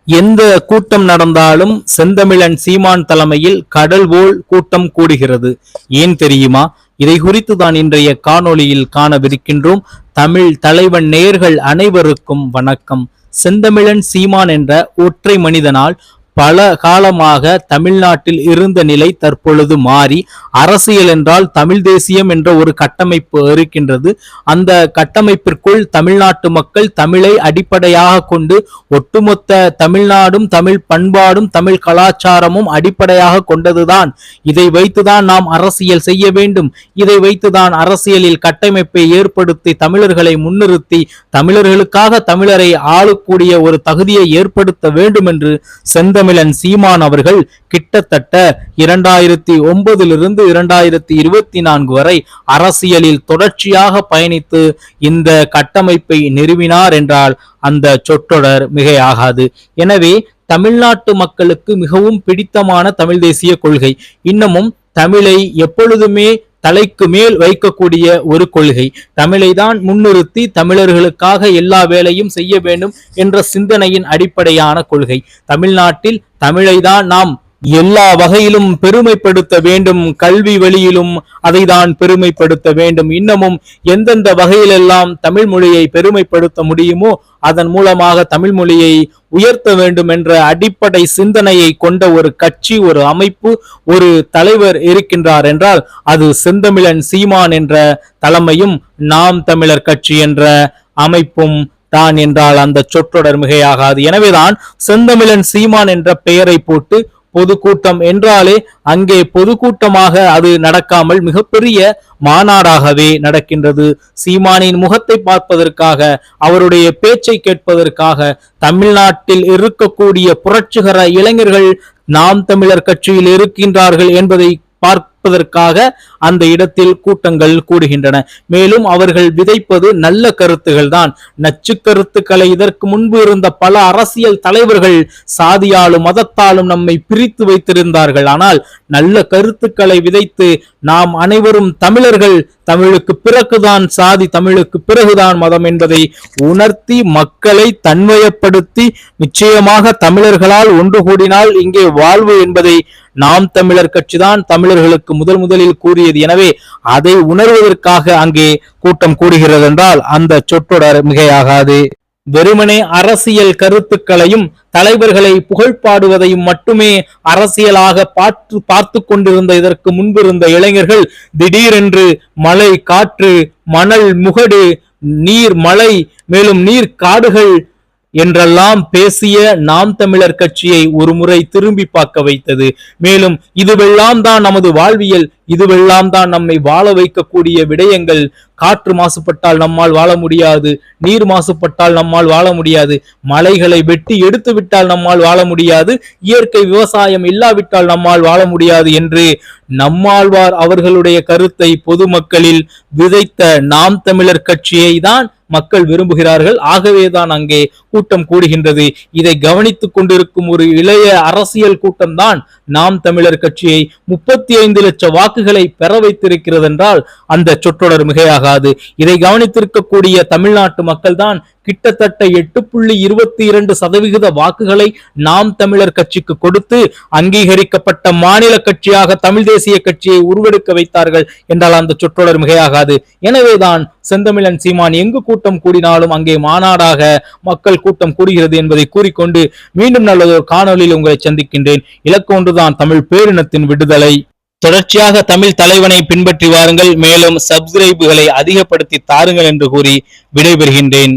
எந்த கூட்டம் நடந்தாலும் செந்தமிழன் சீமான் தலைமையில் கடல் போல் கூட்டம் கூடுகிறது. ஏன் தெரியுமா? இதை குறித்து தான் இன்றைய காணொளியில் காணவிருக்கின்றோம். தமிழ் தலைவன் நேயர்கள் அனைவருக்கும் வணக்கம். செந்தமிழன் சீமான் என்ற ஒற்றை மனிதனால் பல காலமாக தமிழ்நாட்டில் இருந்த நிலை தற்பொழுது மாறி அரசியல் என்றால் தமிழ் தேசியம் என்ற ஒரு கட்டமைப்பு இருக்கின்றது. அந்த கட்டமைப்பிற்குள் தமிழ்நாட்டு மக்கள் தமிழை அடிப்படையாக கொண்டு ஒட்டுமொத்த தமிழ்நாடும் தமிழ் பண்பாடும் தமிழ் கலாச்சாரமும் அடிப்படையாக கொண்டதுதான். இதை வைத்துதான் நாம் அரசியல் செய்ய வேண்டும். இதை வைத்துதான் அரசியலில் கட்டமைப்பை ஏற்படுத்தி தமிழர்களை முன்னிறுத்தி தமிழர்களுக்காக தமிழரை ஆளக்கூடிய ஒரு தகுதியை ஏற்படுத்த வேண்டும் என்று செந்தமிழன் சீமான் அவர்கள் கிட்டத்தட்ட 2009 2024 வரை அரசியலில் தொடர்ச்சியாக பயணித்து இந்த கட்டமைப்பை நிறுவினார் என்றால் அந்த சொற்றொடர் மிகையாகாது. எனவே தமிழ்நாட்டு மக்களுக்கு மிகவும் பிடித்தமான தமிழ் தேசிய கொள்கை, இன்னமும் தமிழை எப்பொழுதுமே தலைக்கு மேல் வைக்கக்கூடிய ஒரு கொள்கை, தமிழை தான் முன்னிறுத்தி தமிழர்களுக்காக எல்லா வேலையும் செய்ய வேண்டும் என்ற சிந்தனையின் அடிப்படையான கொள்கை. தமிழ்நாட்டில் தமிழை தான் நாம் எல்லா வகையிலும் பெருமைப்படுத்த வேண்டும், கல்வி வழியிலும் அதை தான் பெருமைப்படுத்த வேண்டும். இன்னமும் எந்தெந்த வகையிலெல்லாம் தமிழ் மொழியை பெருமைப்படுத்த முடியுமோ அதன் மூலமாக தமிழ் மொழியை உயர்த்த வேண்டும் என்ற அடிப்படை சிந்தனையை கொண்ட ஒரு கட்சி, ஒரு அமைப்பு, ஒரு தலைவர் இருக்கின்றார் என்றால் அது செந்தமிழன் சீமான் என்ற தலைமையும் நாம் தமிழர் கட்சி என்ற அமைப்பும் தான் என்றால் அந்த சொற்றொடர் மிகையாகாது. எனவேதான் செந்தமிழன் சீமான் என்ற பெயரை போட்டு பொதுக்கூட்டம் என்றாலே அங்கே பொதுக்கூட்டமாக அது நடக்காமல் மிகப்பெரிய மாநாடாகவே நடக்கின்றது. சீமானின் முகத்தை பார்ப்பதற்காக, அவருடைய பேச்சை கேட்பதற்காக தமிழ்நாட்டில் இருக்கக்கூடிய புரட்சிகர இளைஞர்கள் நாம் தமிழர் கட்சியில் இருக்கின்றார்கள் என்பதை பார்ப்பதற்காக அந்த இடத்தில் கூட்டங்கள் கூடுகின்றன. மேலும் அவர்கள் விதைப்பது நல்ல கருத்துகள் தான், நச்சு கருத்துக்களை. இதற்கு முன்பு இருந்த பல அரசியல் தலைவர்கள் சாதியாலும் மதத்தாலும் நம்மை பிரித்து வைத்திருந்தார்கள். ஆனால் நல்ல கருத்துக்களை விதைத்து நாம் அனைவரும் தமிழர்கள், தமிழுக்கு பிறகுதான் சாதி, தமிழுக்கு பிறகுதான் மதம் என்பதை உணர்த்தி மக்களை தன்மையப்படுத்தி நிச்சயமாக தமிழர்களால் ஒன்று கூடினால் இங்கே வாழ்வு என்பதை நாம் தமிழர் கட்சிதான் தமிழர்களுக்கு முதலில் கூறியது. எனவே அதை உணர்வதற்காக அங்கே கூட்டம் கூடுகிறது என்றால் அந்த சொற்றொடர் மிகையாகாது. வெறுமனே அரசியல் கருத்துக்களையும் தலைவர்களை புகழ்பாடுவதையும் மட்டுமே அரசியலாக பார்த்து கொண்டிருந்த இதற்கு முன்பு இருந்த இளைஞர்கள் திடீரென்று மழை, காற்று, மணல், முகடு, நீர், மழை, மேலும் நீர் காடுகள் என்றெல்லாம் பேசிய நாம் தமிழர் கட்சியை ஒரு முறை திரும்பி பார்க்க வைத்தது. மேலும் இதுவெல்லாம் தான் நமது வாழ்வியல், இதுவெல்லாம் தான் நம்மை வாழ வைக்கக்கூடிய விடயங்கள். காற்று மாசுபட்டால் நம்மால் வாழ முடியாது, நீர் மாசுபட்டால் நம்மால் வாழ முடியாது, மலைகளை வெட்டி எடுத்து விட்டால் நம்மால் வாழ முடியாது, இயற்கை விவசாயம் இல்லாவிட்டால் நம்மால் வாழ முடியாது என்று நம்மாழ்வார் அவர்களுடைய கருத்தை பொதுமக்களில் விதைத்த நாம் தமிழர் கட்சியை தான் மக்கள் விரும்புகிறார்கள். ஆகவேதான் அங்கே கூட்டம் கூடுகின்றது. இதை கவனித்துக் கொண்டிருக்கும் ஒரு இளைய அரசியல் கூட்டம் தான் நாம் தமிழர் கட்சியை 35 லட்சம் வாக்குகளை பெற வைத்திருக்கிறது என்றால் அந்த சொற்றொடர் மிகையாகாது. இதை கவனித்திருக்கக்கூடிய தமிழ்நாட்டு மக்கள் தான் கிட்டத்தட்ட 8.22% வாக்குகளை நாம் தமிழர் கட்சிக்கு கொடுத்து அங்கீகரிக்கப்பட்ட மாநில கட்சியாக தமிழ் தேசிய கட்சியை உருவெடுக்க வைத்தார்கள் என்றால் அந்த சொற்றொடர் மிகையாகாது. எனவேதான் செந்தமிழன் சீமான் எங்கு கூட்டம் கூடினாலும் அங்கே மாநாடாக மக்கள் கூட்டம் கூடுகிறது என்பதை கூறிக்கொண்டு மீண்டும் நல்லதொரு காணொலியில் உங்களை சந்திக்கின்றேன். இலக்கு ஒன்றுதான், தமிழ் பேரினத்தின் விடுதலை. தொடர்ச்சியாக தமிழ் தலைவனை பின்பற்றி வாருங்கள். மேலும் சப்ஸ்கிரைபுகளை அதிகப்படுத்தி தாருங்கள் என்று கூறி விடைபெறுகின்றேன்.